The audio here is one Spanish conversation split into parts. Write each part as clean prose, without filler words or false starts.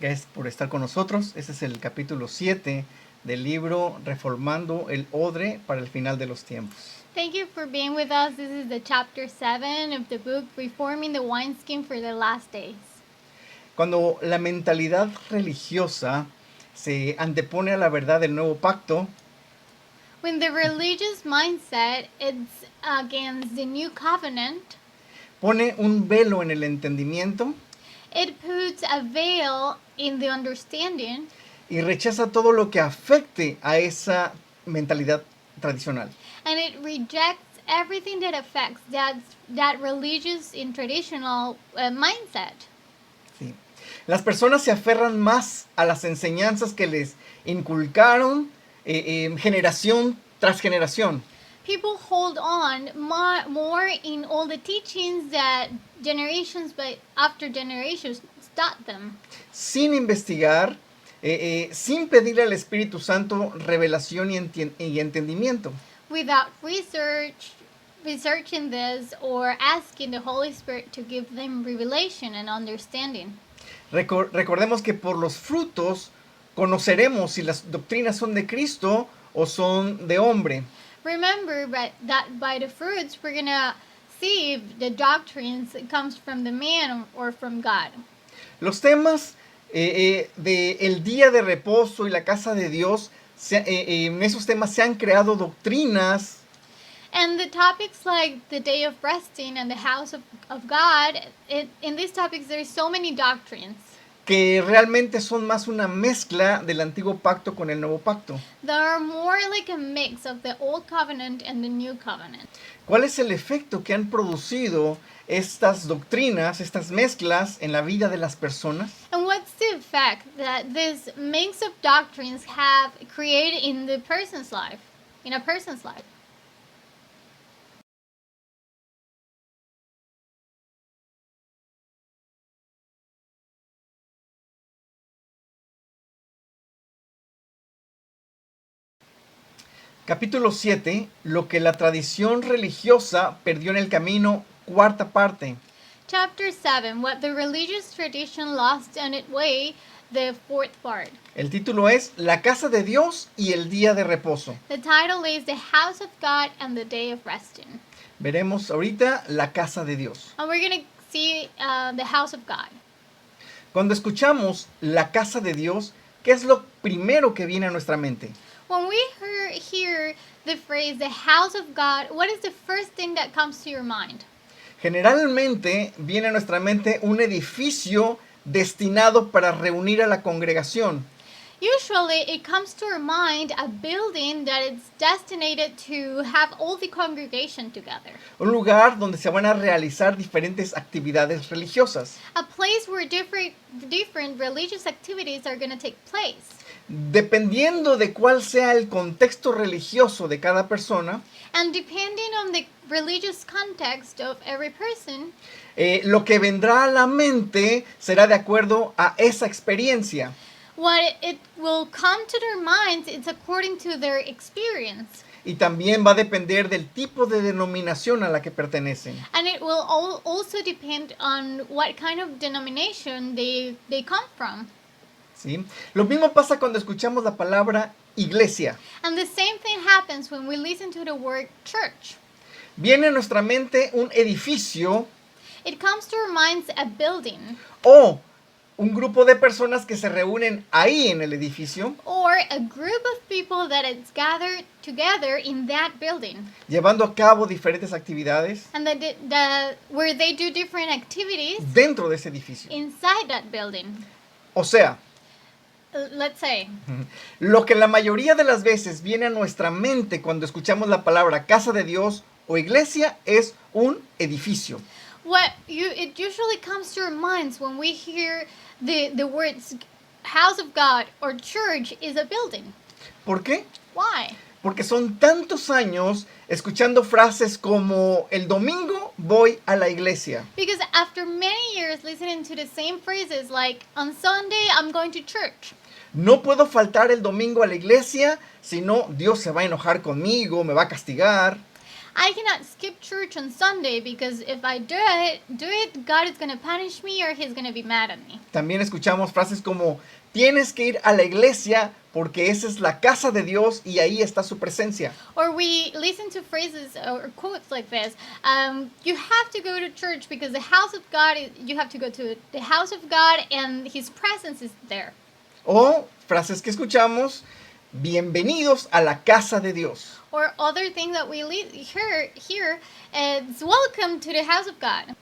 Gracias por estar con nosotros. Este es el capítulo 7 del libro Reformando el Odre para el Final de los Tiempos. Thank you for being with us. This is the chapter 7 of the book Reforming the Wineskin for the Last Days. Cuando la mentalidad religiosa se antepone a la verdad del nuevo pacto, When the religious mindset is against the new covenant, pone un velo en el entendimiento it puts a veil in the understanding y rechaza todo lo que afecte a esa mentalidad tradicional. and it rejects everything that affects that religious and traditional mindset. Sí. Las personas se aferran más a las enseñanzas que les inculcaron generación tras generación. People hold on more in all the teachings that generations after generations taught them, Sin investigar, sin pedirle al Espíritu Santo revelación y entendimiento. without researching this or asking the Holy Spirit to give them revelation and understanding. Recordemos que por los frutos conoceremos si las doctrinas son de Cristo o son de hombre. Remember that by the fruits we're going to see if the doctrines comes from the man or from God. Los temas de el día de reposo y la casa de Dios, en esos temas se han creado doctrinas And the topics like the day of resting and the house of God, in these topics there's so many doctrines que realmente son más una mezcla del antiguo pacto con el nuevo pacto. that are more like a mix of the old covenant and the new covenant. ¿Cuál es el efecto que han producido estas doctrinas, estas mezclas en la vida de las personas? And what's the effect that this mix of doctrines have created in the person's life, in a person's life? Capítulo 7, lo que la tradición religiosa perdió en el camino, cuarta parte. Chapter 7, what the religious tradition lost on its way, the fourth part. El título es La casa de Dios y el día de reposo. The title is The House of God and the Day of Resting. Veremos ahorita la casa de Dios. And we're going to see the house of God. Cuando escuchamos la casa de Dios, ¿qué es lo primero que viene a nuestra mente? When we hear the phrase the house of God, what is the first thing that comes to your mind? Generalmente viene a nuestra mente un edificio destinado para reunir a la congregación. Usually it comes to our mind a building that is destined to have all the congregation together. Un lugar donde se van a realizar diferentes actividades religiosas. A place where different religious activities are going to take place. Dependiendo de cuál sea el contexto religioso de cada persona, And depending on the religious context of every person, lo que vendrá a la mente será de acuerdo a esa experiencia. what it will come to their minds is according to their experience. Y también va a depender del tipo de denominación a la que pertenecen. And it will also depend on what kind of denomination they come from. ¿Sí? Lo mismo pasa cuando escuchamos la palabra iglesia. And the same thing happens when we listen to the word church. Viene a nuestra mente un edificio It comes to our minds a building o un grupo de personas que se reúnen ahí en el edificio, or a group of people that is gathered together in that building. llevando a cabo diferentes actividades And where they do different activities dentro de ese edificio. inside that building. O sea, Let's say, lo que la mayoría de las veces viene a nuestra mente cuando escuchamos la palabra casa de Dios o iglesia es un edificio. it usually comes to our minds when we hear the words house of God or church is a building. ¿Por qué? Why? Porque son tantos años escuchando frases como el domingo voy a la iglesia. Because after many years listening to the same phrases like on Sunday I'm going to church. No puedo faltar el domingo a la iglesia, si no Dios se va a enojar conmigo, me va a castigar. I cannot skip church on Sunday because if I do it, God is going to punish me or he's going to be mad at me. También escuchamos frases como, tienes que ir a la iglesia porque esa es la casa de Dios y ahí está su presencia. Or we listen to phrases or quotes like this. You have to go to church because the house of God, you have to go to the house of God and his presence is there. O frases que escuchamos, bienvenidos a la casa de Dios. Or other thing that we hear is welcome to the house of God.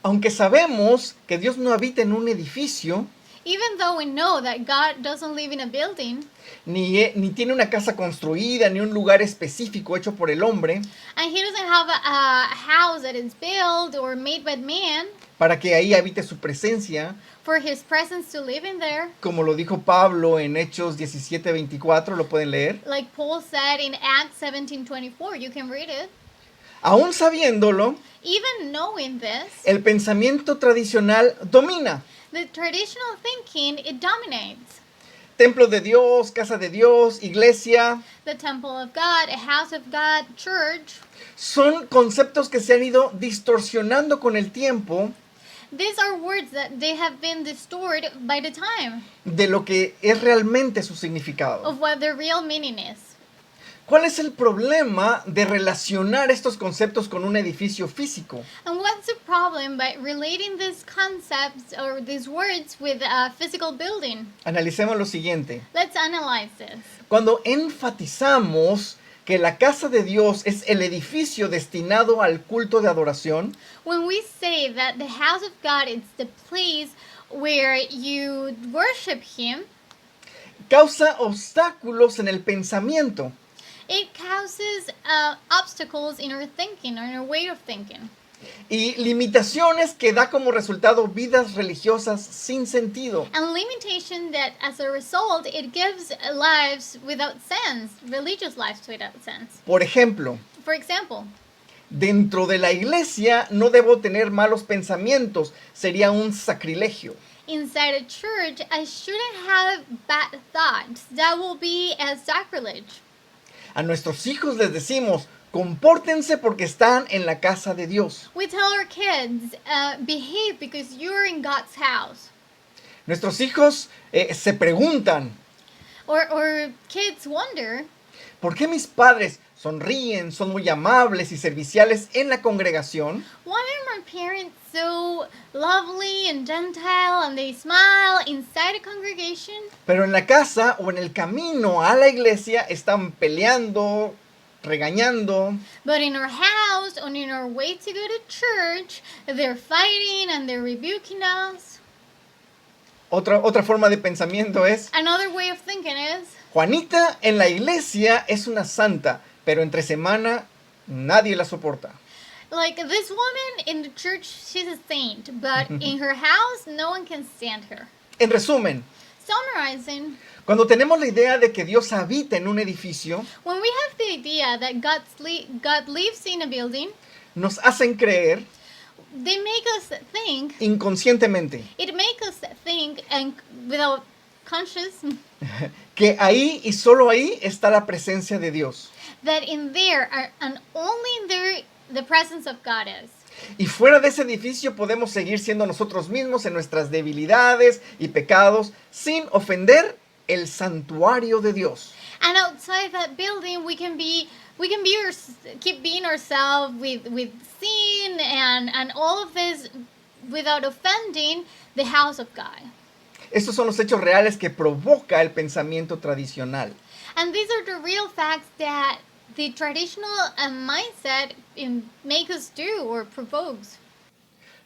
Aunque sabemos que Dios no habita en un edificio, Even though we know that God doesn't live in a building, ni tiene una casa construida, ni un lugar específico hecho por el hombre, and he doesn't have a house that is built or made by man para que ahí habite su presencia, for his presence to live in there, como lo dijo Pablo en Hechos 17:24, lo pueden leer. like Paul said in Acts 17:24, you can read it. Aún sabiéndolo, Even knowing this, el pensamiento tradicional domina. the traditional thinking, it dominates. Templo de Dios, casa de Dios, iglesia, The temple of God, a house of God, church, son conceptos que se han ido distorsionando con el tiempo these are words that they have been distorted by the time de lo que es realmente su significado. of what the real meaning is. ¿Cuál es el problema de relacionar estos conceptos con un edificio físico? And what's the problem by relating these concepts or these words with a physical building? Analicemos lo siguiente. Let's analyze this. Cuando enfatizamos que la casa de Dios es el edificio destinado al culto de adoración, When we say that the house of God is the place where you worship him, causa obstáculos en el pensamiento. it causes obstacles in our thinking or in our way of thinking. Y limitaciones que da como resultado vidas religiosas sin sentido. And limitation that as a result, it gives lives without sense, religious lives without sense. Por ejemplo, For example, dentro de la iglesia no debo tener malos pensamientos, sería un sacrilegio. inside a church, I shouldn't have bad thoughts. That will be a sacrilege. A nuestros hijos les decimos, compórtense porque están en la casa de Dios. We tell our kids, behave because you're in God's house. Nuestros hijos se preguntan, Or kids wonder, ¿por qué mis padres sonríen, son muy amables y serviciales en la congregación, why are my parents so lovely and gentle and they smile inside a congregation? pero en la casa o en el camino a la iglesia están peleando, regañando? But in our house, or in our way to go to church, they're fighting and they're rebuking us. Otra forma de pensamiento es, Another way of thinking is, Juanita en la iglesia es una santa, pero entre semana nadie la soporta. like, this woman in the church, she's a saint, but in her house, no one can stand her. En resumen, Summarizing, cuando tenemos la idea de que Dios habita en un edificio, when we have the idea that God lives in a building, nos hacen creer they make us think, inconscientemente it makes us think, and without conscious, que ahí y solo ahí está la presencia de Dios. that in there, and only in there, the presence of God is. Y fuera de ese edificio podemos seguir siendo nosotros mismos en nuestras debilidades y pecados sin ofender el santuario de Dios. And outside that building, we can keep being ourselves with sin and all of this without offending the house of God. Estos son los hechos reales que provoca el pensamiento tradicional. And these are the real facts that the traditional mindset make us do or provokes.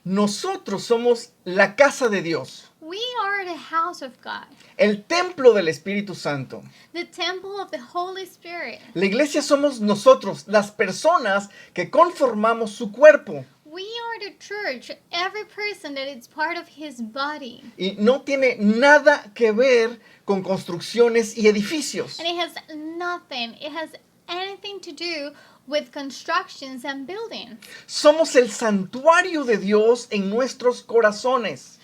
Nosotros somos la casa de Dios, We are the house of God, el templo del Espíritu Santo. the temple of the Holy Spirit. La iglesia somos nosotros, las personas que conformamos su cuerpo. We are the church, every person that is part of his body. Y no tiene nada que ver con construcciones y edificios. And it has anything to do with constructions and buildings. Somos el santuario de Dios en nuestros corazones.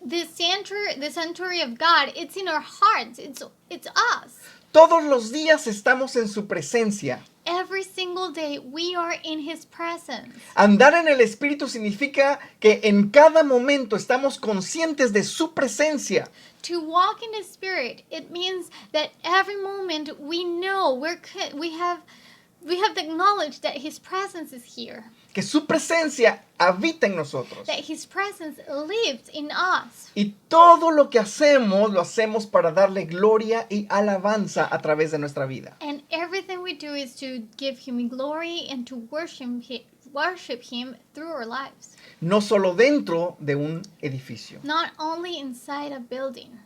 The sanctuary of God, it's in our hearts. It's us. Todos los días estamos en su presencia. Every single day we are in His presence. Andar en el Espíritu significa que en cada momento estamos conscientes de su presencia. To walk in the Spirit, it means that every moment we know we have the knowledge that His presence is here. Que su presencia habita en nosotros. That His presence lives in us. Y todo lo que hacemos, lo hacemos para darle gloria y alabanza a través de nuestra vida. And everything we do is to give Him glory and to worship Him through our lives. No solo dentro de un edificio. Not only inside a building.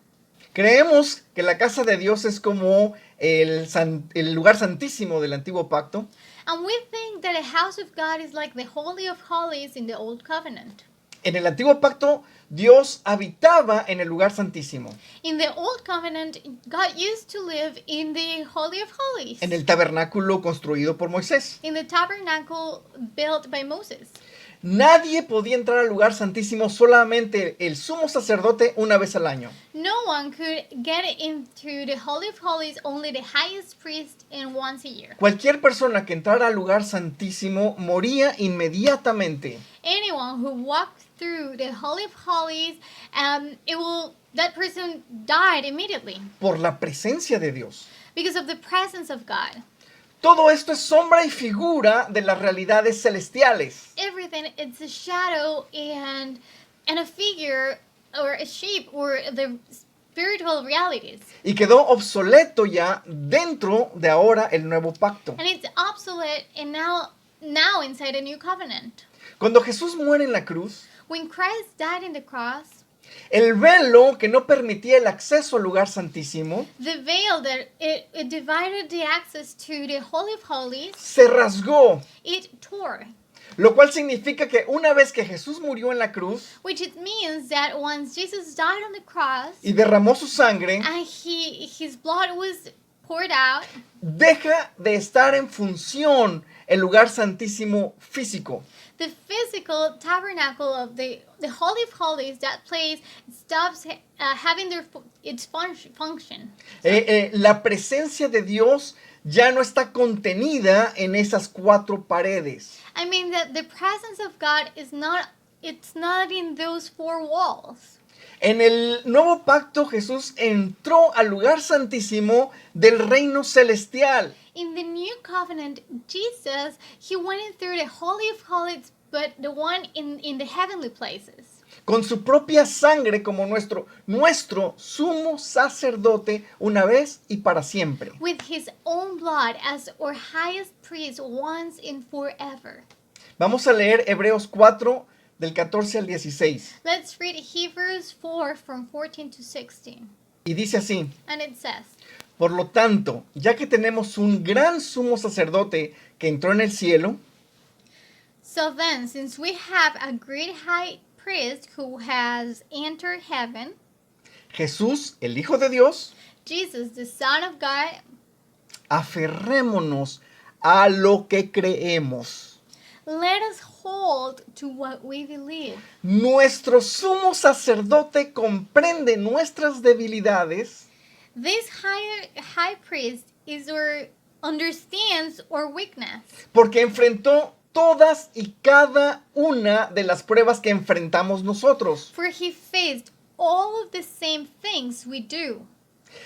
Creemos que la casa de Dios es como el lugar santísimo del antiguo pacto. And we think that the house of God is like the Holy of Holies in the Old Covenant. En el antiguo pacto, Dios habitaba en el lugar santísimo, In the Old Covenant, God used to live in the Holy of Holies. en el tabernáculo construido por Moisés. In the tabernacle built by Moses. Nadie podía entrar al lugar santísimo, solamente el sumo sacerdote una vez al año. No one could get into the Holy of Holies, only the highest priest, and once a year. Cualquier persona que entrara al lugar santísimo moría inmediatamente. Anyone who walked through the Holy of Holies, that person died immediately Por la presencia de Dios. because of the presence of God. Todo esto es sombra y figura de las realidades celestiales. Everything, it's a shadow and a figure or a shape or the spiritual realities. Y quedó obsoleto ya dentro de ahora el nuevo pacto. And it's obsolete and now inside a new covenant. Cuando Jesús muere en la cruz, When Christ died in the cross, el velo que no permitía el acceso al lugar santísimo the veil that it divided the access to the Holy of Holies, se rasgó, it tore. lo cual significa que una vez que Jesús murió en la cruz Which it means that once Jesus died on the cross y derramó su sangre, and his blood was poured out, deja de estar en función el lugar santísimo físico. the physical tabernacle of the Holy of Holies, that place, stops having its function. La presencia de Dios ya no está contenida en esas cuatro paredes. I mean that the presence of God it's not in those four walls. En el nuevo pacto Jesús entró al lugar santísimo del reino celestial. In the new covenant, Jesus, he went in through the Holy of Holies, but the one in the heavenly places. Con su propia sangre como nuestro sumo sacerdote una vez y para siempre. With his own blood as our highest priest once and forever. Vamos a leer Hebreos 4 del 14 al 16. Let's read Hebrews 4 from 14 to 16. Y dice así: And it says, por lo tanto, ya que tenemos un gran sumo sacerdote que entró en el cielo, so then, since we have a great high priest who has entered heaven, Jesús, el Hijo de Dios, Jesus, the Son of God, aferrémonos a lo que creemos. let us hold to what we believe. Nuestro sumo sacerdote comprende nuestras debilidades This high priest understands our weakness porque enfrentó todas y cada una de las pruebas que enfrentamos nosotros. for he faced all of the same things we do.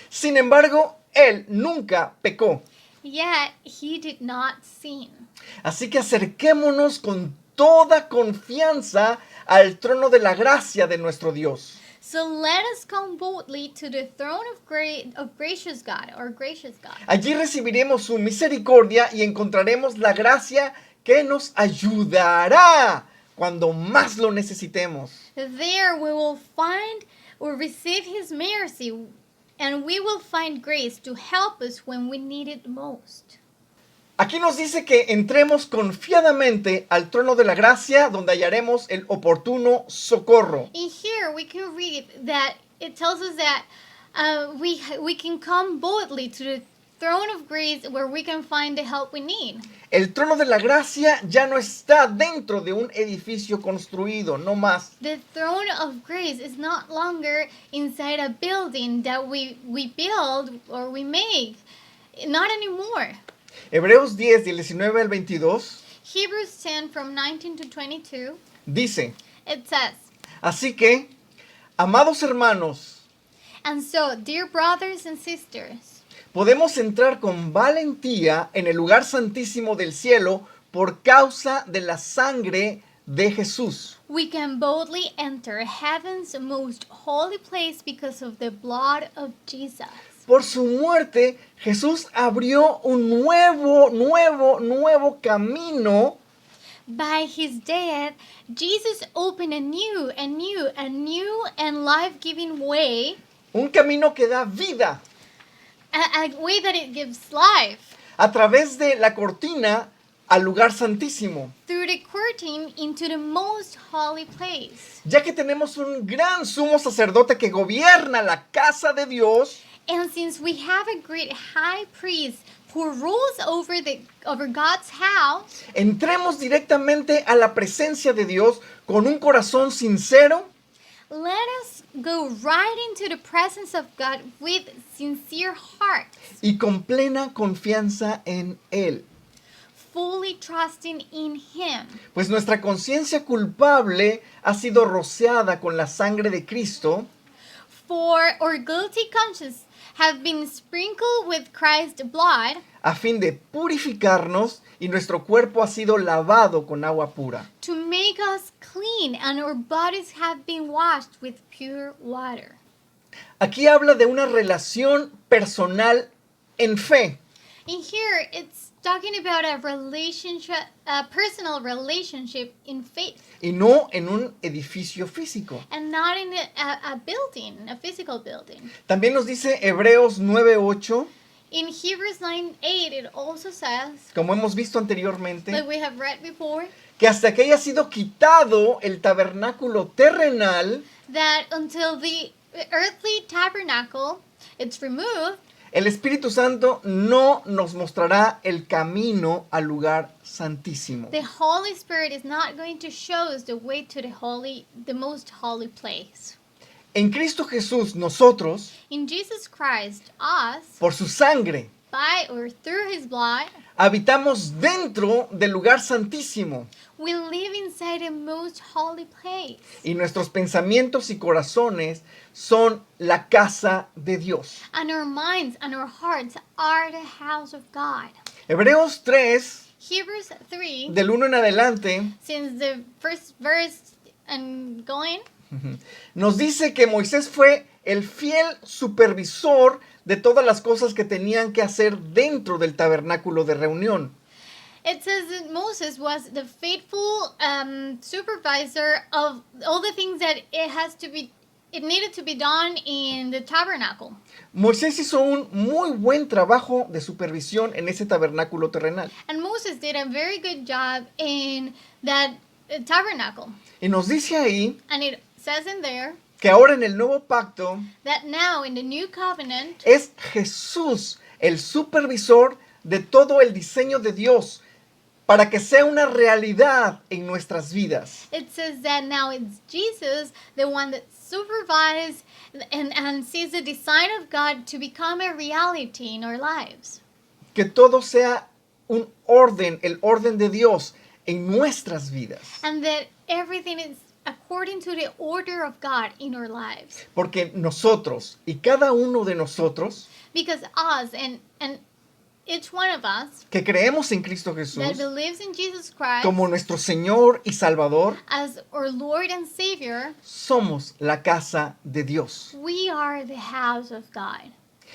Sin embargo, él nunca pecó. Yet he did not sin. Así que acerquémonos con toda confianza al trono de la gracia de nuestro Dios. So let us come boldly to the throne of gracious God, or gracious God. Allí recibiremos su misericordia y encontraremos la gracia que nos ayudará cuando más lo necesitemos. There we will find or receive his mercy, and we will find grace to help us when we need it most. Aquí nos dice que entremos confiadamente al trono de la gracia donde hallaremos el oportuno socorro. In here we can read that it tells us that we can come boldly to the throne of grace where we can find the help we need. El trono de la gracia ya no está dentro de un edificio construido, no más. The throne of grace is not longer inside a building that we build or we make. Not anymore. Hebreos 10, del 19 al 22, Hebrews 10 from 19 to 22, dice, it says, así que, amados hermanos, and so, dear brothers and sisters, podemos entrar con valentía en el lugar santísimo del cielo por causa de la sangre de Jesús. we can boldly enter heaven's most holy place because of the blood of Jesus. Por su muerte, Jesús abrió un nuevo camino By his death, Jesus opened a new and life-giving way, un camino que da vida a way that it gives life, a través de la cortina al lugar santísimo. through the curtain into the most holy place. Ya que tenemos un gran sumo sacerdote que gobierna la casa de Dios, And since we have a great high priest who rules over God's house, entremos directamente a la presencia de Dios con un corazón sincero let us go right into the presence of God with sincere hearts, y con plena confianza en Él. fully trusting in Him. Pues nuestra conciencia culpable ha sido rociada con la sangre de Cristo, For our guilty conscience have been sprinkled with Christ's blood, a fin de purificarnos, y nuestro cuerpo ha sido lavado con agua pura. to make us clean, and our bodies have been washed with pure water. Aquí habla de una relación personal en fe. In here, it's talking about a relationship, a personal relationship in faith, Y no en un edificio físico. and not in a building, a physical building. También nos dice Hebreos 9:8, In Hebrews 9:8, it also says, como hemos visto anteriormente, like we have read before, que hasta que haya sido quitado el tabernáculo terrenal, that until the earthly tabernacle it's removed, el Espíritu Santo no nos mostrará el camino al lugar santísimo. the Holy Spirit is not going to show us the way to the most holy place. En Cristo Jesús, nosotros, In Jesus Christ, us, por su sangre, by or through His blood, habitamos dentro del lugar santísimo, we live inside a most holy place. y nuestros pensamientos y corazones son la casa de Dios. And our minds and our hearts are the house of God. Hebreos 3, Hebrews 3, del 1 en adelante, since the first verse and going, nos dice que Moisés fue el fiel supervisor de todas las cosas que tenían que hacer dentro del tabernáculo de reunión. it says that Moses was the faithful supervisor of all the things that it needed to be done in the tabernacle. Moisés hizo un muy buen trabajo de supervisión en ese tabernáculo terrenal. And Moses did a very good job in that tabernacle. Y nos dice ahí And it says in there que ahora en el nuevo pacto that now in the new covenant, es Jesús el supervisor de todo el diseño de Dios para que sea una realidad en nuestras vidas. it says that now it's Jesus, the one that supervises and sees the design of God to become a reality in our lives. Que todo sea un orden, el orden de Dios en nuestras vidas. And that everything is according to the order of God in our lives. Porque nosotros y cada uno de nosotros Because us and each one of us que creemos en Cristo Jesús that believes in Jesus Christ como nuestro Señor y Salvador, as our Lord and Savior, somos la casa de Dios. we are the house of God.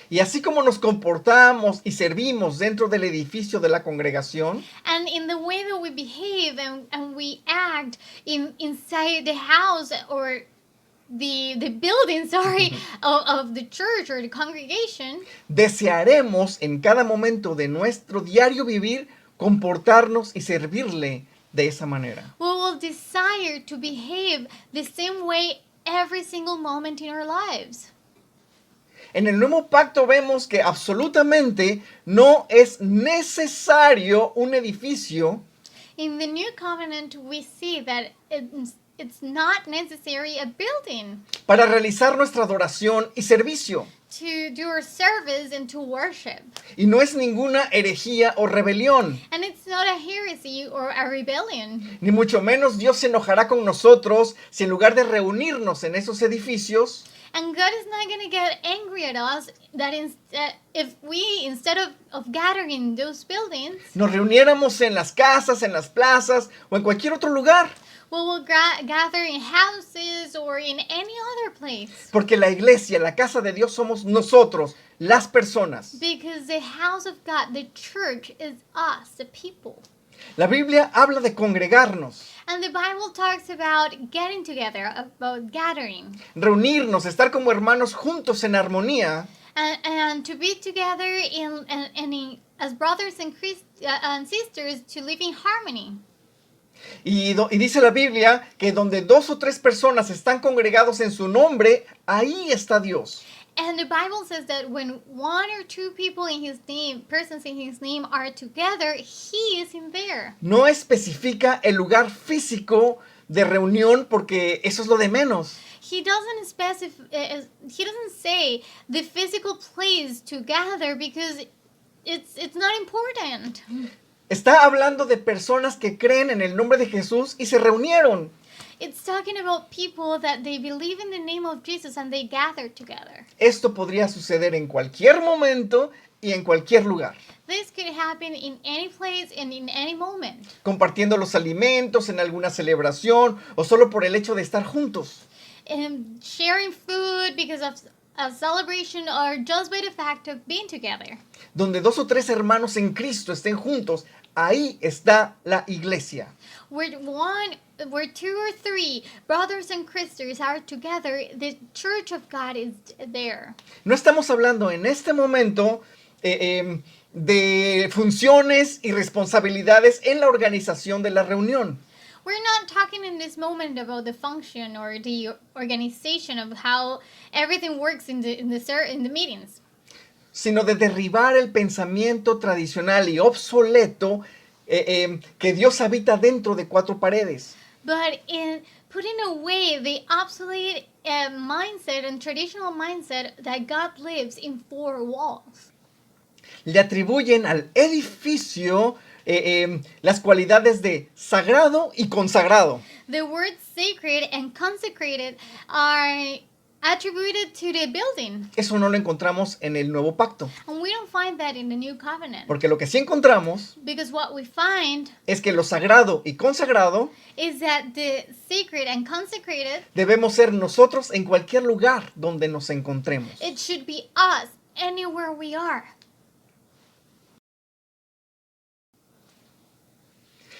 Y así como nos comportamos y servimos dentro del edificio de la congregación, And in the way that we behave and we act inside the house or the building, of the church or the congregation, desearemos en cada momento de nuestro diario vivir comportarnos y servirle de esa manera. we will desire to behave the same way every single moment in our lives. En el nuevo pacto vemos que absolutamente no es necesario un edificio In the new covenant, we see that it's not necessary a building para realizar nuestra adoración y servicio. to do our service and to worship. Y no es ninguna herejía o rebelión. And it's not a heresy or a rebellion. Ni mucho menos Dios se enojará con nosotros si en lugar de reunirnos en esos edificios, And God is not going to get angry at us that if we, instead of gathering in those buildings, nos reuniéramos en las casas, en las plazas o en cualquier otro lugar. we will gather in houses or in any other place. Porque la iglesia, la casa de Dios somos nosotros, las personas. Because the house of God, the church, is us, the people. La Biblia habla de congregarnos, And the Bible talks about getting together, about gathering. reunirnos, estar como hermanos juntos en armonía, And to be together as brothers and sisters to live in harmony. y dice la Biblia que donde 2 o 3 personas están congregados en su nombre, ahí está Dios. And the Bible says that when 1 or 2 people in his name, persons in his name are together, he is in there. No especifica el lugar físico de reunión porque eso es lo de menos. He doesn't he doesn't say the physical place to gather because it's not important. Está hablando de personas que creen en el nombre de Jesús y se reunieron. It's talking about people that they believe in the name of Jesus and they gather together. Esto podría suceder en cualquier momento y en cualquier lugar. This could happen in any place and in any moment. Compartiendo los alimentos en alguna celebración o solo por el hecho de estar juntos. And sharing food because of a celebration or just by the fact of being together. Donde 2 o 3 hermanos en Cristo estén juntos, ahí está la iglesia. Where 2 or 3 brothers and sisters are together, the church of God is there. No estamos hablando en este momento de funciones y responsabilidades en la organización de la reunión. We're not talking in this moment about the function or the organization of how everything works in the meetings, Sino de derribar el pensamiento tradicional y obsoleto que Dios habita dentro de 4 paredes. but in putting away the obsolete mindset and traditional mindset that God lives in 4 walls. Le atribuyen al edificio las cualidades de sagrado y consagrado. The words sacred and consecrated are attributed to the building, Eso no lo encontramos en el nuevo pacto. and we don't find that in the new covenant. Porque lo que sí encontramos Because what we find es que lo sagrado y consagrado is that the sacred and consecrated, debemos ser nosotros en cualquier lugar donde nos encontremos. it should be us anywhere we are.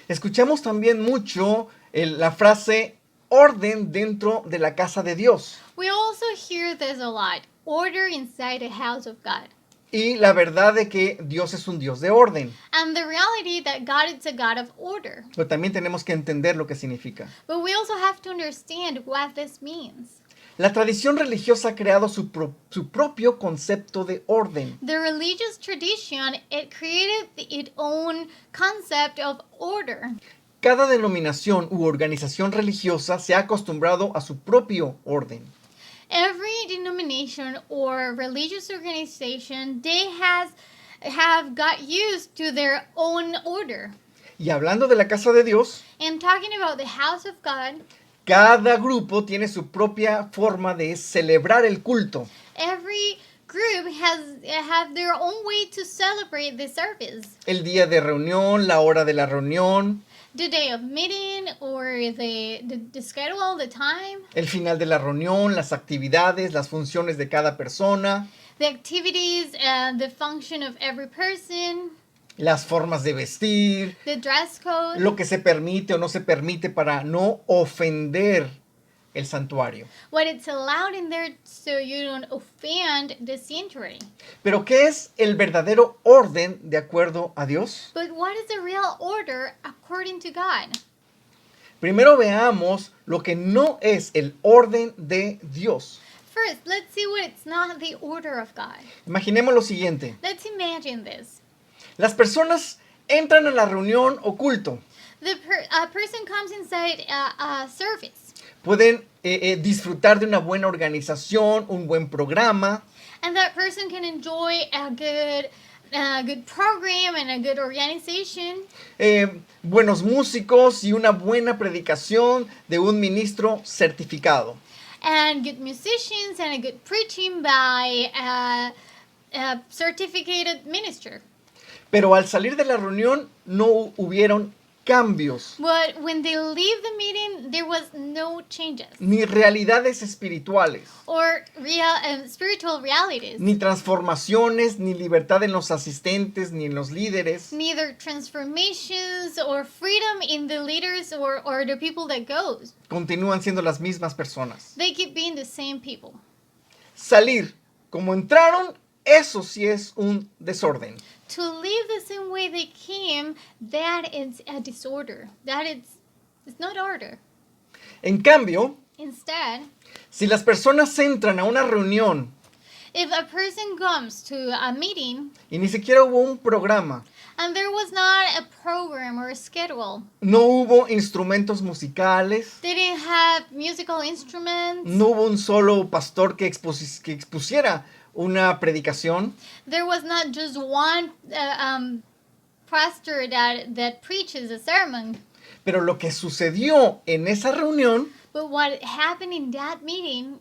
Escuchamos también mucho la frase orden dentro de la casa de Dios. We also hear this a lot. Order inside the house of God. Y la verdad de que Dios es un Dios de orden. And the reality that God is a God of order. Pero también tenemos que entender lo que significa. But we also have to understand what this means. La tradición religiosa ha creado su propio concepto de orden. The religious tradition, it created its own concept of order. Cada denominación u organización religiosa se ha acostumbrado a su propio orden. Every denomination or religious organization, they have got used to their own order. Y hablando de la casa de Dios, And talking about the house of God, cada grupo tiene su propia forma de celebrar el culto. every group have their own way to celebrate the service. El día de reunión, la hora de la reunión, The day of meeting or the schedule, the time, el final de la reunión, las actividades, las funciones de cada persona, the activities, the function of every person, las formas de vestir, the dress code, lo que se permite o no se permite para no ofender el santuario. what it's allowed in there so you don't offend the sanctuary. Pero ¿qué es el verdadero orden de acuerdo a Dios? But what is the real order according to God? Primero veamos lo que no es el orden de Dios. first, let's see what it's not the order of God. Imaginemos lo siguiente. Let's imagine this. Las personas entran a la reunión o culto. A person comes inside a service, Pueden disfrutar de una buena organización, un buen programa. and that person can enjoy a good program and a good organization, Buenos músicos y una buena predicación de un ministro certificado. and good musicians and a good preaching by a certificated minister. Pero al salir de la reunión no hubieron cambios, But when they leave the meeting, there was no changes ni realidades espirituales, or spiritual realities. ni transformaciones, ni libertad en los asistentes, ni en los líderes. Neither transformations or freedom in the leaders or the people that goes. Continúan siendo las mismas personas. They keep being the same people. Salir como entraron, eso sí es un desorden. To leave the same way they came, that is a disorder. It's not order. En cambio, Instead, si las personas entran a una reunión if a person comes to a meeting y ni siquiera hubo un programa, and there was not a program or a schedule, no hubo instrumentos musicales, they didn't have musical instruments, no hubo un solo pastor que expusiera una predicación, there was not just one pastor that preaches a sermon, pero lo que sucedió en esa reunión, but what happened in that meeting,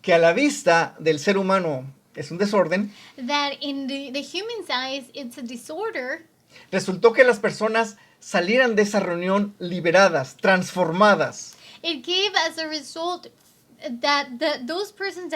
que a la vista del ser humano es un desorden, that in the human eyes it's a disorder, resultó que las personas salieran de esa reunión liberadas, transformadas. it gave as a result that those persons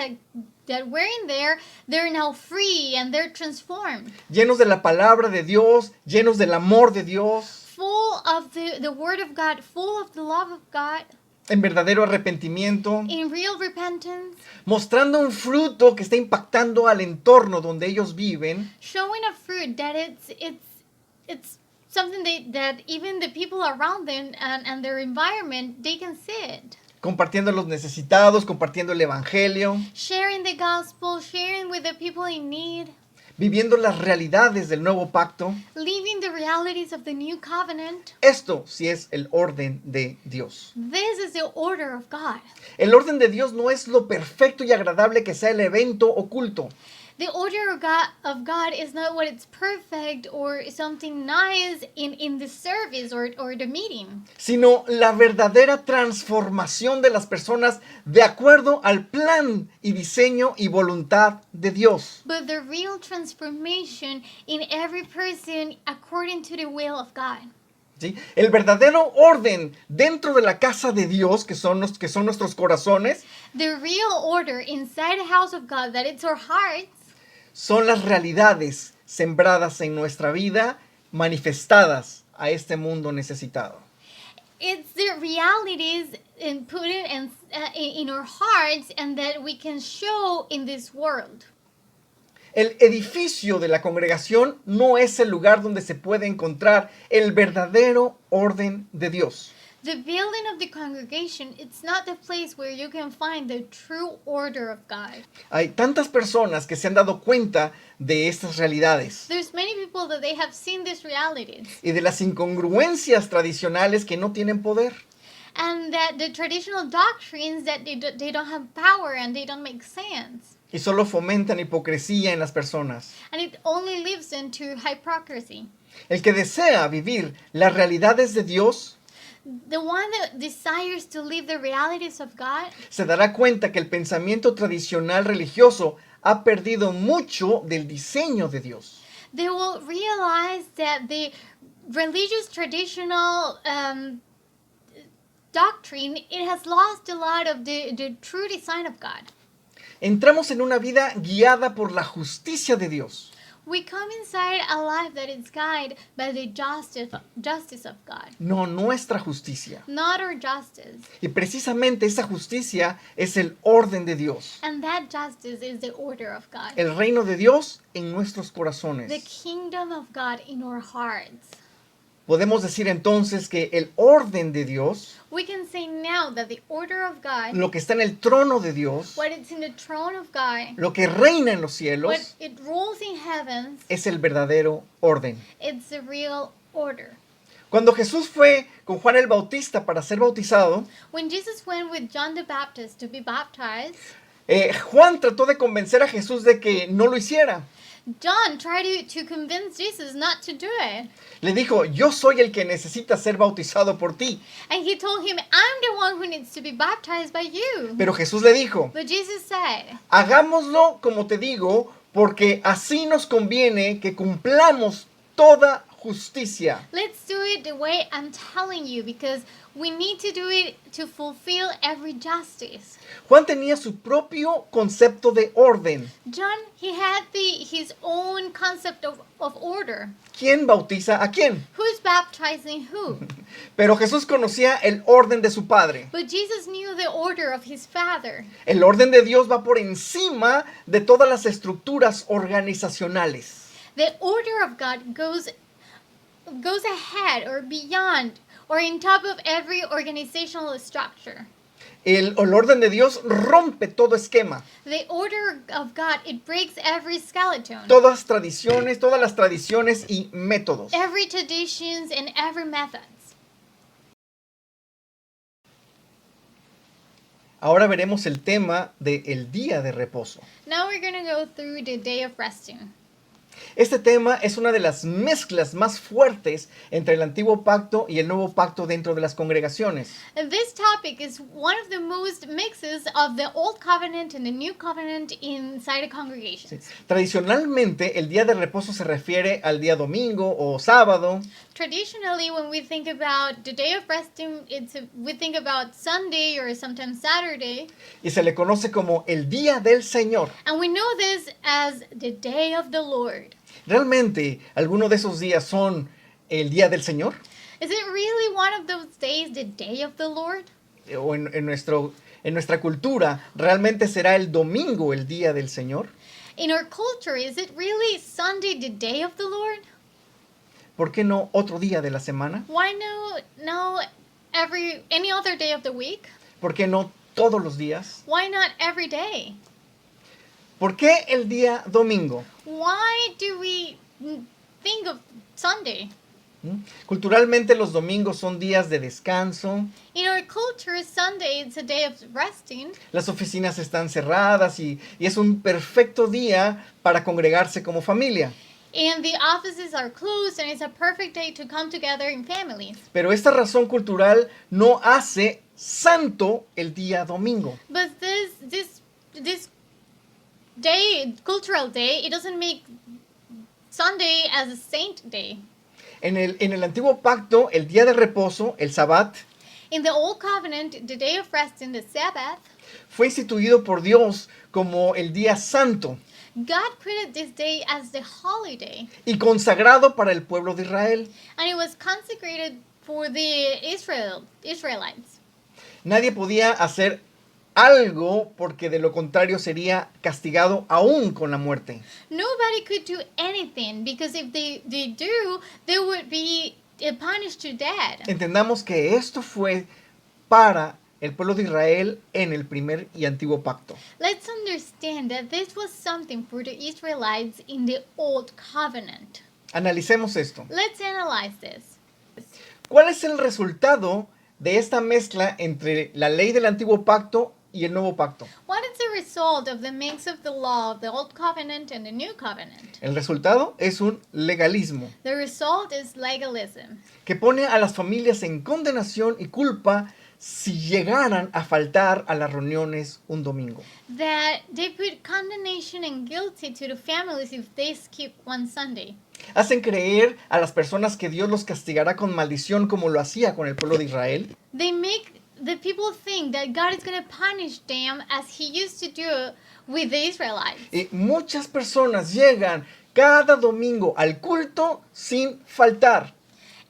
that were in there, they're now free and they're transformed, Llenos de la palabra de Dios, llenos del amor de Dios, full of the word of God, full of the love of God, en verdadero arrepentimiento, in real repentance, mostrando un fruto que está impactando al entorno donde ellos viven, showing a fruit that it's something that even the people around them and their environment, they can see it. compartiendo a los necesitados, compartiendo el evangelio, Sharing the gospel, sharing with the people in need, viviendo las realidades del nuevo pacto. living the realities of the new covenant. Esto sí es el orden de Dios. This is the order of God. El orden de Dios no es lo perfecto y agradable que sea el evento oculto. The order of God is not what it's perfect or something nice in the service or the meeting, Sino la verdadera transformación de las personas de acuerdo al plan y diseño y voluntad de Dios. but the real transformation in every person according to the will of God. ¿Sí? El verdadero orden dentro de la casa de Dios, que son nuestros corazones, The real order inside the house of God, that it's our hearts, son las realidades sembradas en nuestra vida, manifestadas a este mundo necesitado. it's the realities and put it in our hearts and that we can show in this world. El edificio de la congregación no es el lugar donde se puede encontrar el verdadero orden de Dios. The building of the congregation, it's not the place where you can find the true order of God. Hay tantas personas que se han dado cuenta de estas realidades There's many people that they have seen these realities y de las incongruencias tradicionales que no tienen poder. and that the traditional doctrines that they don't have power and they don't make sense. Y solo fomentan hipocresía en las personas. And it only lives into hypocrisy. El que desea vivir las realidades de Dios The one that desires to live the realities of God, se dará cuenta que el pensamiento tradicional religioso ha perdido mucho del diseño de Dios. they will realize that the religious traditional doctrine, it has lost a lot of the true design of God. Entramos en una vida guiada por la justicia de Dios. We come inside a life that is guided by the justice of God, No nuestra justicia. not our justice. Y precisamente esa justicia es el orden de Dios. And that justice is the order of God. El reino de Dios en nuestros The corazones. kingdom of God in our hearts. Podemos decir entonces que el orden de Dios, we can say now that the order of God, lo que está en el trono de Dios, what is in the throne of God, lo que reina en los what cielos, it rules in heavens, es el verdadero orden. it's the real order. Cuando Jesús fue con Juan el Bautista para ser bautizado, When Jesus went with John the Baptist to be baptized, Juan trató de convencer a Jesús de que no lo hiciera. John tried to convince Jesus not to do it. Le dijo, yo soy el que necesita ser bautizado por ti. And he told him, I'm the one who needs to be baptized by you. Pero Jesús le dijo, But Jesus said, hagámoslo como te digo, porque así nos conviene que cumplamos toda justicia. let's do it the way I'm telling you, because we need to do it to fulfill every justice. Juan tenía su propio concepto de orden. John, he had his own concept of order. ¿Quién bautiza a quién? Who's baptizing who? Pero Jesús conocía el orden de su Padre. But Jesus knew the order of his Father. El orden de Dios va por encima de todas las estructuras organizacionales. The order of God goes ahead or beyond or in top of every organizational structure. El orden de Dios rompe todo esquema. The order of God, it breaks every skeleton, Todas las tradiciones y métodos. every traditions and every methods. Ahora veremos el tema del día de reposo. Now we're going to go through the day of resting. Este tema es una de las mezclas más fuertes entre el antiguo pacto y el nuevo pacto dentro de las congregaciones. And this topic is one of the most mixes of the Old Covenant and the New Covenant inside a congregation. Tradicionalmente, el día de reposo se refiere al día domingo o sábado. Traditionally, when we think about the day of resting, we think about Sunday or sometimes Saturday. Y se le conoce como el día del Señor. And we know this as the day of the Lord. ¿Realmente alguno de esos días son el día del Señor? Is it really one of those days, the day of the Lord? ¿O en nuestra cultura, realmente será el domingo el día del Señor? In our culture, is it really Sunday, the day of the Lord? ¿Por qué no otro día de la semana? Why no any other day of the week? ¿Por qué no todos los días? Why not every day? ¿Por qué el día domingo? Why do we think of Sunday? Culturalmente los domingos son días de descanso. In our culture, Sunday is a day of resting. Las oficinas están cerradas y es un perfecto día para congregarse como familia. And the offices are closed, and it's a perfect day to come together in families. Pero esta razón cultural no hace santo el día domingo. But this day, cultural day, it doesn't make Sunday as a saint day. En el antiguo pacto, el día de reposo, el Sabbat, In the Old Covenant, the day of resting, the Sabbath, fue instituido por Dios como el día santo God created this day as the holiday, y consagrado para el pueblo de Israel. and it was consecrated for the Israelites. Nadie podía hacer algo porque de lo contrario sería castigado aún con la muerte. Nobody could do anything, because if they do, they would be punished to death. Entendamos que esto fue para el pueblo de Israel en el primer y antiguo pacto. Let's understand that this was something for the Israelites in the Old Covenant. Analicemos esto. Let's analyze this. ¿Cuál es el resultado de esta mezcla entre la ley del antiguo pacto y el nuevo pacto? What is the result of the mix of the law of the Old Covenant and the New Covenant? El resultado es un legalismo The result is legalism, que pone a las familias en condenación y culpa si llegaran a faltar a las reuniones un domingo. that they put condemnation and guilty to the families if they skip one Sunday. Hacen creer a las personas que Dios los castigará con maldición como lo hacía con el pueblo de Israel. They make the people think that God is going to punish them as he used to do with the Israelites. Y muchas personas llegan cada domingo al culto sin faltar.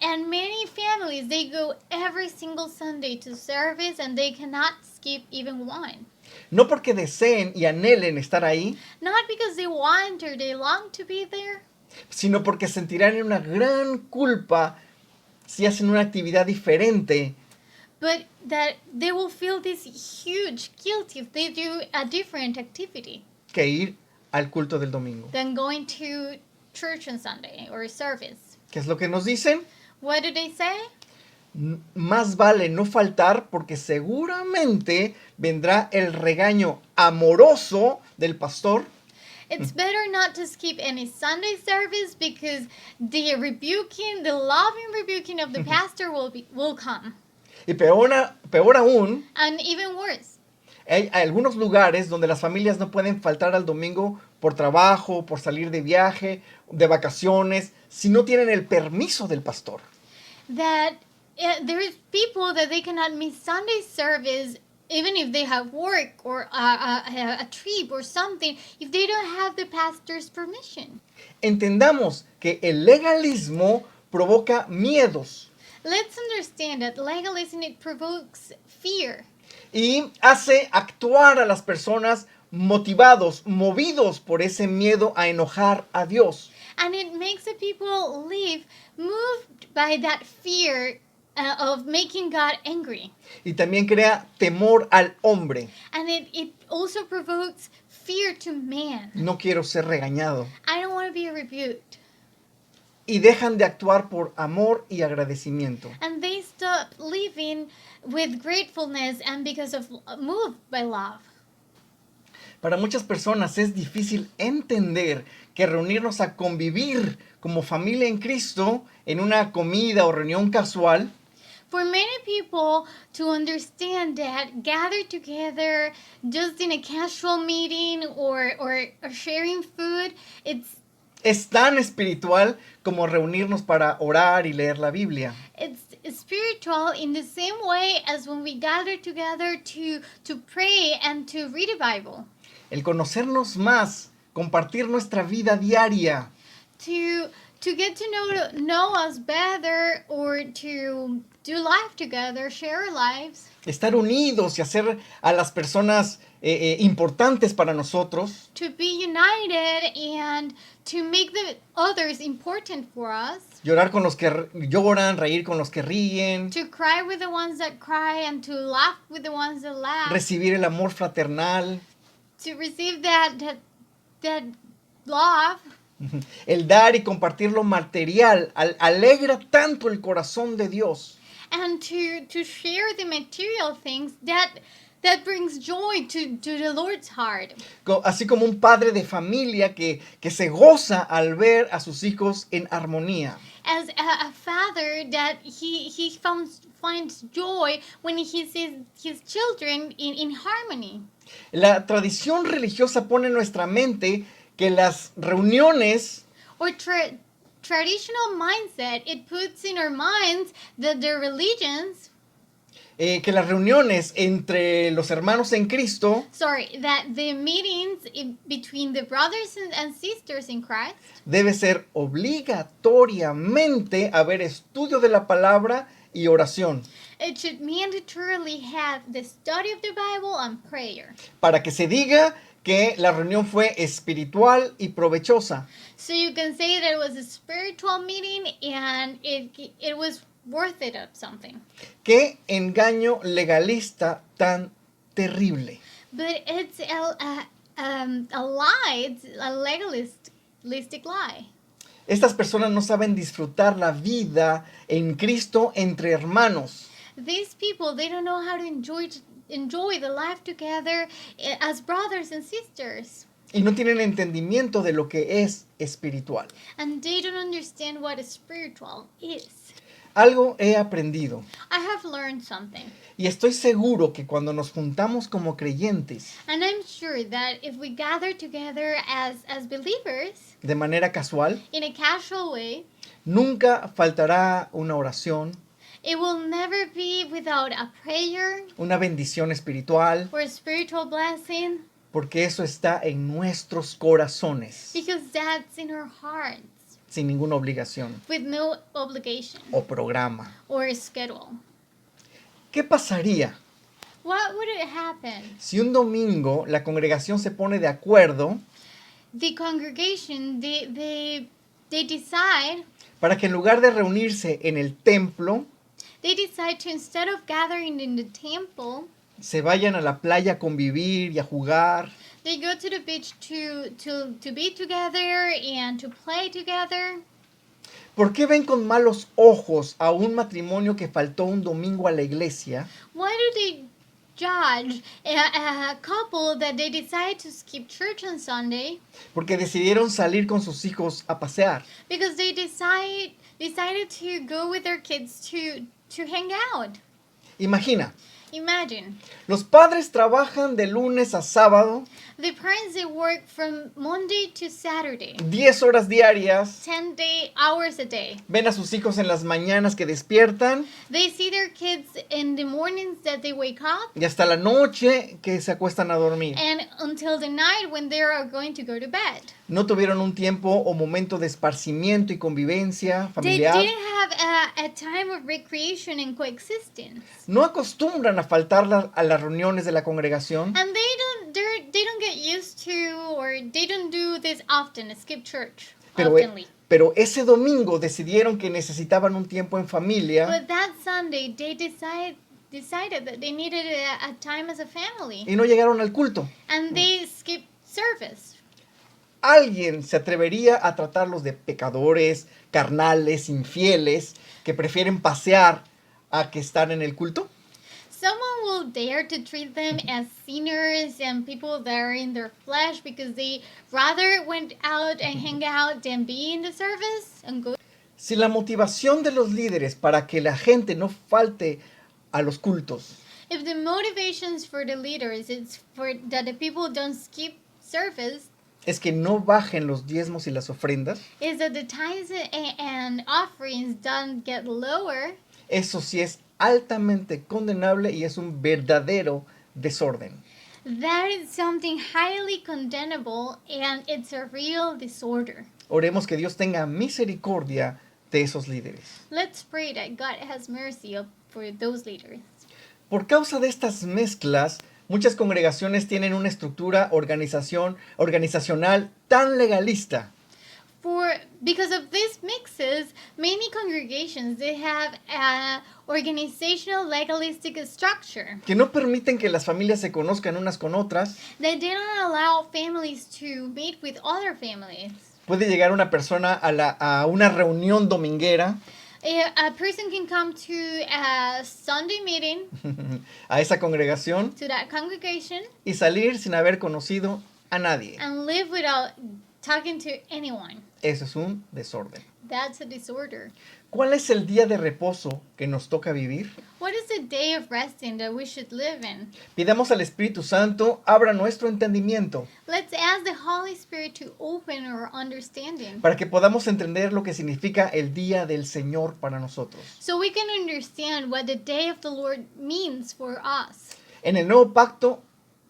And many families, they go every single Sunday to service and they cannot skip even one. No porque deseen y anhelen estar ahí, Not because they want or they long to be there, sino porque sentirán una gran culpa si hacen una actividad diferente but that they will feel this huge guilt if they do a different activity que ir al culto del domingo. than going to church on Sunday or service. ¿Qué es lo que nos dicen? What do they say? Más vale no faltar porque seguramente vendrá el regaño amoroso del pastor It's better not to skip any Sunday service because the loving rebuking of the pastor will come. y peor aún, And even worse, hay algunos lugares donde las familias no pueden faltar al domingo por trabajo, por salir de viaje, de vacaciones, si no tienen el permiso del pastor. that there is people that they cannot miss Sunday service even if they have work or a trip or something if they don't have the pastor's permission. Entendamos que el legalismo provoca miedos Let's understand that legalism, it provokes fear. y hace actuar a las personas movidos por ese miedo a enojar a Dios. And it makes the people live moved by that fear of making God angry. Y también crea temor al hombre. And it also provokes fear to man. No quiero ser regañado. I don't want to be rebuked. Y dejan de actuar por amor y agradecimiento. And they stop living with gratefulness and because of moved by love. Para muchas personas es difícil entender que reunirnos a convivir como familia en Cristo en una comida o reunión casual For many people to understand that gather together just in a casual meeting or sharing food, es tan espiritual como reunirnos para orar y leer la Biblia. it's spiritual in the same way as when we gather together to pray and to read the Bible. El conocernos más, compartir nuestra vida diaria, To get to know us better or to do life together, share our lives, estar unidos y hacer a las personas importantes para nosotros, to be united and to make the others important for us, llorar con los que lloran, reír con los que ríen, to cry with the ones that cry and to laugh with the ones that laugh, recibir el amor fraternal, to receive that love, el dar y compartir lo material, alegra tanto el corazón de Dios. and to share the material things that brings joy to the Lord's heart. Así como un padre de familia que se goza al ver a sus hijos en armonía. As a father that he finds joy when he sees his children in harmony. La tradición religiosa pone en nuestra mente que las reuniones Or traditional mindset, it puts in our minds that the religions, que las reuniones entre los hermanos en Cristo that the meetings between the brothers and sisters in Christ, debe ser obligatoriamente haber estudio de la palabra y oración, it should mandatorily have the study of the Bible and prayer. para que se diga que la reunión fue espiritual y provechosa. So you can say that it was a spiritual meeting and it was worth it of something. Qué engaño legalista tan terrible. But it's a lie, it's a legalistic lie. Estas personas no saben disfrutar la vida en Cristo entre hermanos. These people, they don't know how to enjoy the life together as brothers and sisters. Y no tienen entendimiento de lo que es espiritual. And they don't understand what spiritual is. Algo he aprendido. I have learned something. Y estoy seguro que cuando nos juntamos como creyentes, And I'm sure that if we gather together as believers de manera casual, in a casual way, nunca faltará una oración, it will never be without a prayer una bendición espiritual, or a spiritual blessing, porque eso está en nuestros corazones, because that's in our hearts sin ninguna obligación with no obligation o programa. or schedule. ¿Qué pasaría What would it happen? si un domingo la congregación se pone de acuerdo The congregation, they they decide para que en lugar de reunirse en el templo, to, instead of gathering in the temple, se vayan a la playa a convivir y a jugar. they go to the beach to be together and to play together. ¿Por qué ven con malos ojos a un matrimonio que faltó un domingo a la iglesia? Why do they judge a couple that they decide to skip church on Sunday? Porque decidieron salir con sus hijos a pasear. Because they decided to go with their kids to hang out. Imagina, Imagine, los padres trabajan de lunes a sábado, the parents, they work from Monday to Saturday, 10 horas diarias, 10 hours a day. ven a sus hijos en las mañanas que despiertan They see their kids in the mornings that they wake up y hasta la noche que se acuestan a dormir. and until the night when they are going to go to bed. No tuvieron un tiempo o momento de esparcimiento y convivencia They familiar. didn't have a time of recreation and coexistence. No acostumbran a faltar a las reuniones de la congregación. And they don't get used to, or they don't do this often, skip church oftenly. Pero ese domingo decidieron que necesitaban un tiempo en familia But that Sunday, they decided that they needed a time as a family. y no llegaron al culto. And they skipped service. ¿Alguien se atrevería a tratarlos de pecadores, carnales, infieles, que prefieren pasear a que estar en el culto? Someone will dare to treat them as sinners and people that are in their flesh because they rather went out and hang out than be in the service and go. Si la motivación de los líderes para que la gente no falte a los cultos If the motivations for the leaders is for that the people don't skip service, es que no bajen los diezmos y las ofrendas, is that the tithes and offerings don't get lower, eso sí es altamente condenable y es un verdadero desorden. that is something highly condemnable and it's a real disorder. Oremos que Dios tenga misericordia de esos líderes. Let's pray that God has mercy for those leaders. Por causa de estas mezclas, muchas congregaciones tienen una estructura organizacional tan legalista Because of these mixes, many congregations, they have an organizational legalistic structure. que no permiten que las familias se conozcan unas con otras. They do not allow families to meet with other families. Puede llegar una persona a una reunión dominguera, A person can come to a Sunday meeting, a esa congregación, to that congregation, y salir sin haber conocido a nadie. and live without talking to anyone. Eso es un desorden. That's a disorder. ¿Cuál es el día de reposo que nos toca vivir? What is the day of resting that we should live in? Pidamos al Espíritu Santo abra nuestro entendimiento Let's ask the Holy Spirit to open our understanding para que podamos entender lo que significa el día del Señor para nosotros. so we can understand what the day of the Lord means for us. En el nuevo pacto,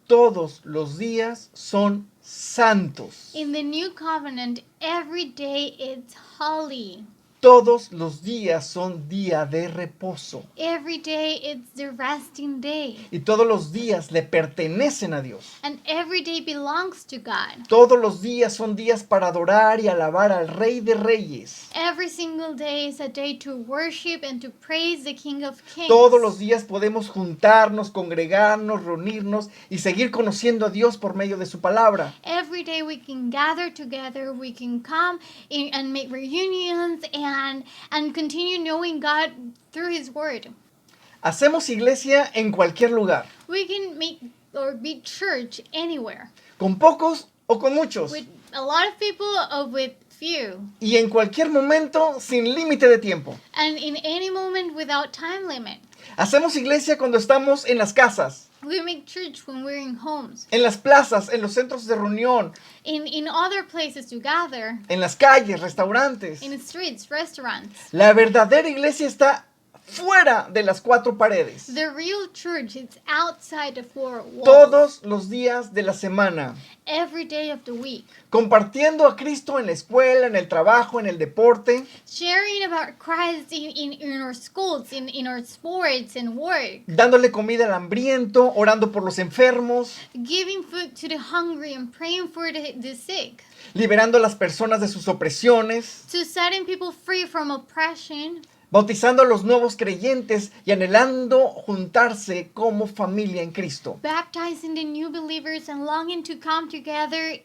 todos los días son santos. In the new covenant, every day is holy. Todos los días son día de reposo. Every day it's the resting day. Y todos los días le pertenecen a Dios. And every day belongs to God. Todos los días son días para adorar y alabar al Rey de Reyes. Every single day is a day to worship and to praise the King of Kings. Todos los días podemos juntarnos, congregarnos, reunirnos y seguir conociendo a Dios por medio de su palabra. Every day we can gather together, we can come and make reunions and continue knowing God through His Word. Hacemos iglesia en cualquier lugar, We can make or be church anywhere, con pocos o con muchos, with a lot of people or with few, y en cualquier momento sin límite de tiempo. and in any moment without time limit. Hacemos iglesia cuando estamos en las casas, We make church when we're in homes, en las plazas, en los centros de reunión, in other places to gather, en las calles, restaurantes. in streets, restaurants. La verdadera iglesia está fuera de las cuatro paredes. The real church is outside the four walls. Todos los días de la semana. Every day of the week. Compartiendo a Cristo en la escuela, en el trabajo, en el deporte. Sharing about Christ in our schools, in our sports and work. Dándole comida al hambriento, orando por los enfermos. Giving food to the hungry and praying for the sick. Liberando a las personas de sus opresiones. To setting people free from oppression. Bautizando a los nuevos creyentes y anhelando juntarse como familia en Cristo. Baptizing the new believers and longing to come together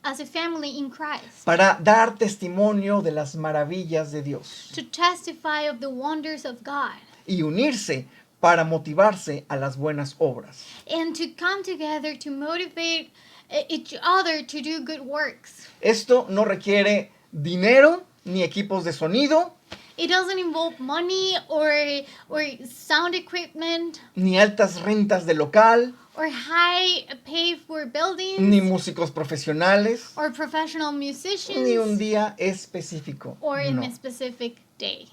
as a family in Christ. Para dar testimonio de las maravillas de Dios. To testify of the wonders of God. Y unirse para motivarse a las buenas obras. And to come together to motivate each other to do good works. Esto no requiere dinero ni equipos de sonido. It doesn't involve money or sound equipment. Ni altas rentas de local. Or high pay for buildings. Ni músicos profesionales. Or professional musicians. Ni un día específico. Or in No. a specific day.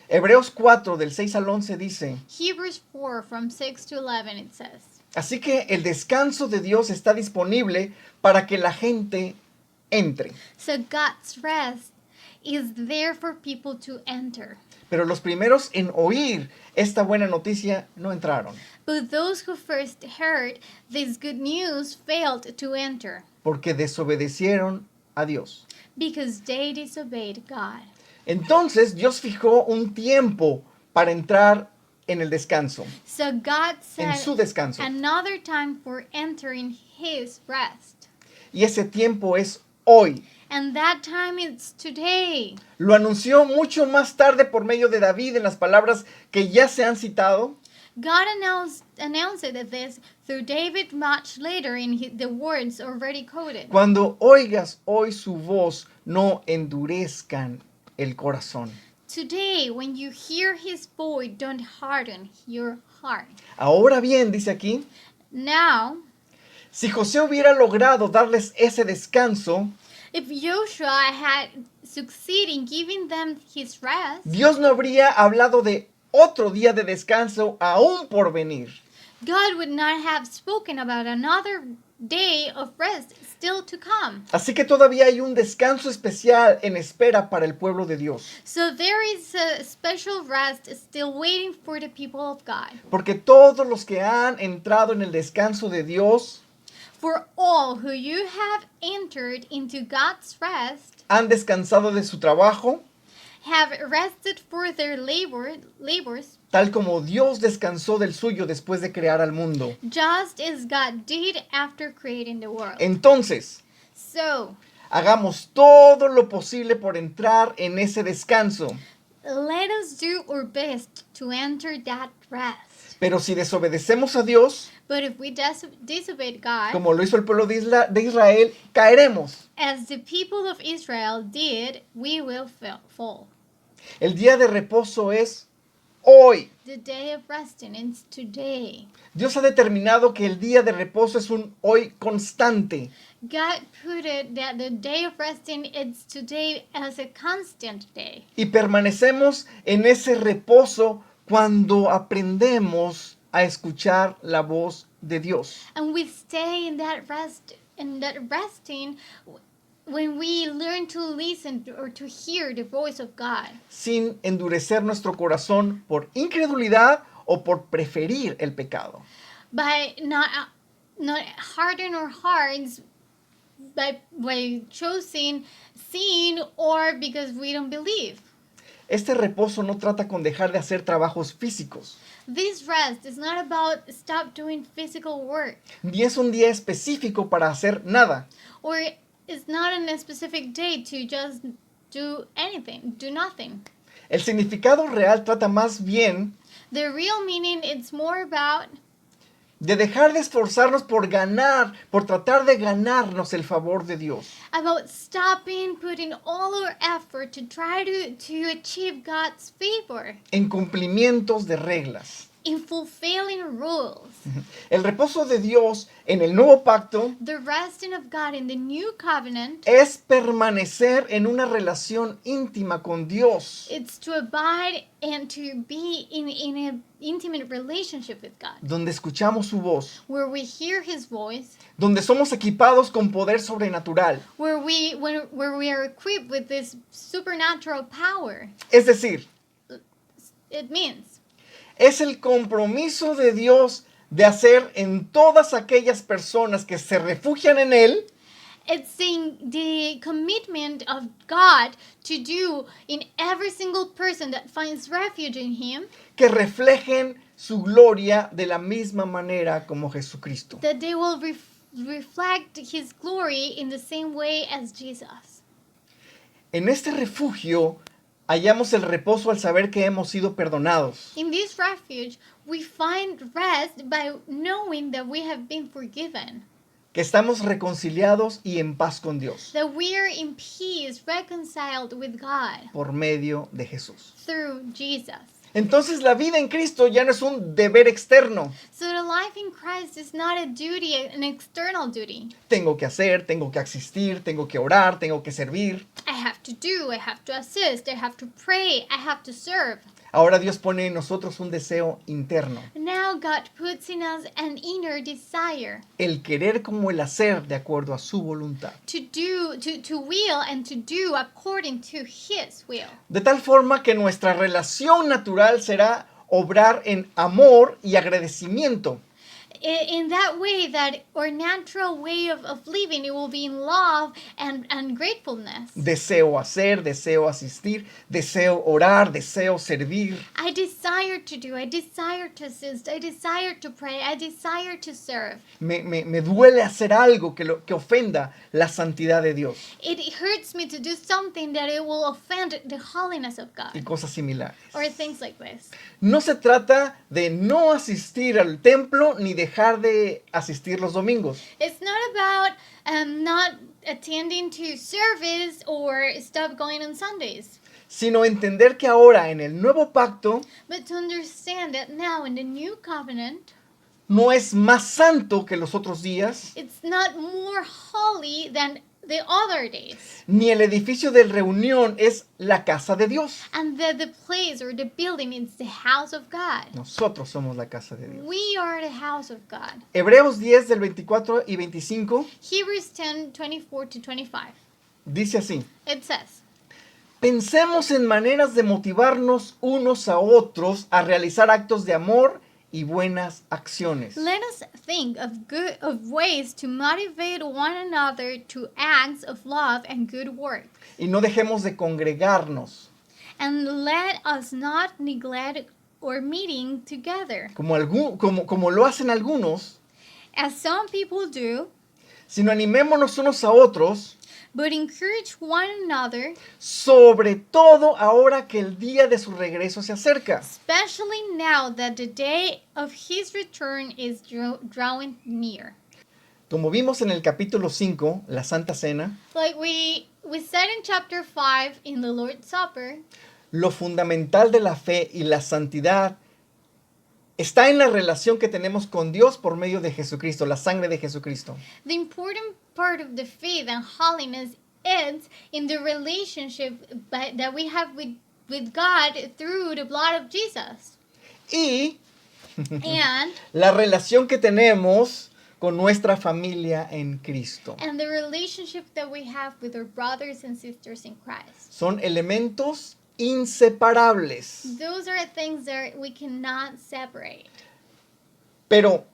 Hebreos 4 del 6 al 11 dice: Hebrews 4 from 6 to 11 it says. Así que el descanso de Dios está disponible para que la gente entre. So God's rest is there for people to enter. Pero los primeros en oír esta buena noticia no entraron, But those who first heard this good news failed to enter porque desobedecieron a Dios. because they disobeyed God. Entonces Dios fijó un tiempo para entrar en el descanso, So God en su set descanso. another time for entering his rest. Y ese tiempo es hoy. And that time is today. Lo anunció mucho más tarde por medio de David en las palabras que ya se han citado. God announced this through David much later in the words already quoted. Cuando oigas hoy su voz, no endurezcan el corazón. Today, when you hear his voice, don't harden your heart. Ahora bien, dice aquí, Now, si José hubiera logrado darles ese descanso, if Joshua had succeeded in giving them his rest, Dios no habría hablado de otro día de descanso aún por venir. God would not have spoken about another day of rest still to come. Así que todavía hay un descanso especial en espera para el pueblo de Dios. So there is a special rest still waiting for the people of God. Porque todos los que han entrado en el descanso de Dios For all who you have entered into God's rest han descansado de su trabajo, have rested for their labors, tal como Dios descansó del suyo después de crear al mundo. just as God did after creating the world. Entonces, So, hagamos todo lo posible por entrar en ese descanso. let us do our best to enter that rest. Pero si desobedecemos a Dios, But if we disobey God, como lo hizo el pueblo de Israel, caeremos. as the people of Israel did, we will fall. El día de reposo es hoy. The day of resting is today. Dios ha determinado que el día de reposo es un hoy constante. God put it that the day of resting is today as a constant day. Y permanecemos en ese reposo cuando aprendemos a escuchar la voz de Dios. And we stay in that resting when we learn to listen or to hear the voice of God, Sin endurecer nuestro corazón por incredulidad o por preferir el pecado. by not harden our hearts by choosing sin or because we don't believe. Este reposo no trata con dejar de hacer trabajos físicos, This rest is not about stop doing physical work, ni es un día específico para hacer nada. or it's not in a specific day to just do nothing. El significado real trata más bien The real meaning it's more about de dejar de esforzarnos por ganar, por tratar de ganarnos el favor de Dios. stopping putting all our effort to try to achieve God's favor En cumplimientos de reglas. in fulfilling rules. El reposo de Dios en el nuevo pacto The resting of God in the new covenant, es permanecer en una relación íntima con Dios, it's to abide and to be in an intimate relationship with God, donde escuchamos su voz, where we hear His voice, donde somos equipados con poder sobrenatural. where we are equipped with this supernatural power. Es decir, It means es el compromiso de Dios de hacer en todas aquellas personas que se refugian en Él it's the commitment of God to do in every single person that finds refuge in Him, que reflejen su gloria de la misma manera como Jesucristo. that they will reflect His glory in the same way as Jesus. En este refugio hallamos el reposo al saber que hemos sido perdonados, In this refuge, we find rest by knowing that we have been forgiven, que estamos reconciliados y en paz con Dios that we are in peace, reconciled with God por medio de Jesús. through Jesus. Entonces la vida en Cristo ya no es un deber externo. So the life in Christ is not a duty, an external duty. Tengo que hacer, tengo que asistir, tengo que orar, tengo que servir. I have to do, I have to assist, I have to pray, I have to serve. Ahora Dios pone en nosotros un deseo interno, Now God puts in us an inner desire el querer como el hacer de acuerdo a su voluntad. to do, to will and to do according to His will. De tal forma que nuestra relación natural será obrar en amor y agradecimiento. In that way, that our natural way of living, it will be in love and gratefulness. Deseo hacer, deseo asistir, deseo orar, deseo servir. I desire to do, I desire to assist, I desire to pray, I desire to serve. Me duele hacer algo que ofenda la santidad de Dios It hurts me to do something that it will offend the holiness of y God, cosas similares. or things like this. No se trata de no asistir al templo ni dejar de asistir los domingos. It's not about not attending to service or stop going on Sundays, Sino entender que ahora en el nuevo pacto but to understand that now in the new covenant, no es más santo que los otros días, it's not more holy than the other days, ni el edificio de reunión es la casa de Dios. and that the place or the building is the house of God. Nosotros somos la casa de Dios. We are the house of God. Hebreos 10 del 24 y 25 Hebrews 10:24-25. dice así: It says, pensemos en maneras de motivarnos unos a otros a realizar actos de amor y buenas acciones. let us think of ways to motivate one another to acts of love and good work. Y no dejemos de congregarnos, And let us not neglect our meeting together, como lo hacen algunos, as some people do, sino animémonos unos a otros, but encourage one another, sobre todo ahora que el día de su regreso se acerca. especially now that the day of His return is drawing near. Como vimos en el capítulo 5, la Santa Cena, Like we said in chapter 5 in the Lord's Supper, lo fundamental de la fe y la santidad está en la relación que tenemos con Dios por medio de Jesucristo, la sangre de Jesucristo. the important part of the faith and holiness is in the relationship that we have with God through the blood of Jesus. Y and la relación que tenemos con nuestra familia en Cristo. and the relationship that we have with our brothers and sisters in Christ. Son elementos inseparables. Those are things that we cannot separate. Pero,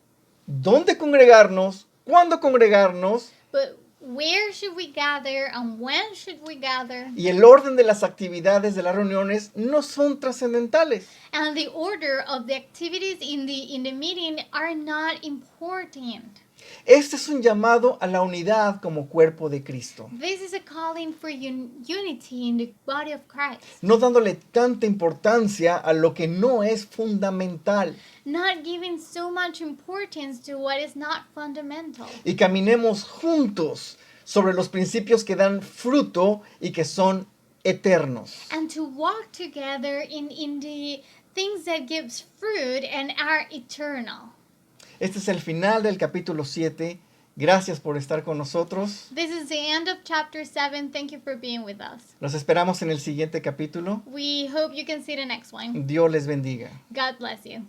¿dónde congregarnos? ¿Cuándo congregarnos? But where should we gather and when should we gather? Y el orden de las actividades de las reuniones no son trascendentales. And the order of the activities in the meeting are not important. Este es un llamado a la unidad como cuerpo de Cristo, This is a calling for unity in the body of Christ. no dándole tanta importancia a lo que no es fundamental, Not giving so much importance to what is not fundamental. y caminemos juntos sobre los principios que dan fruto y que son eternos. And to walk together in things that gives fruit and are eternal. Este es el final del capítulo 7. Gracias por estar con nosotros. This is the end of chapter 7. Thank you for being with us. Los esperamos en el siguiente capítulo. We hope you can see the next one. Dios les bendiga. God bless you.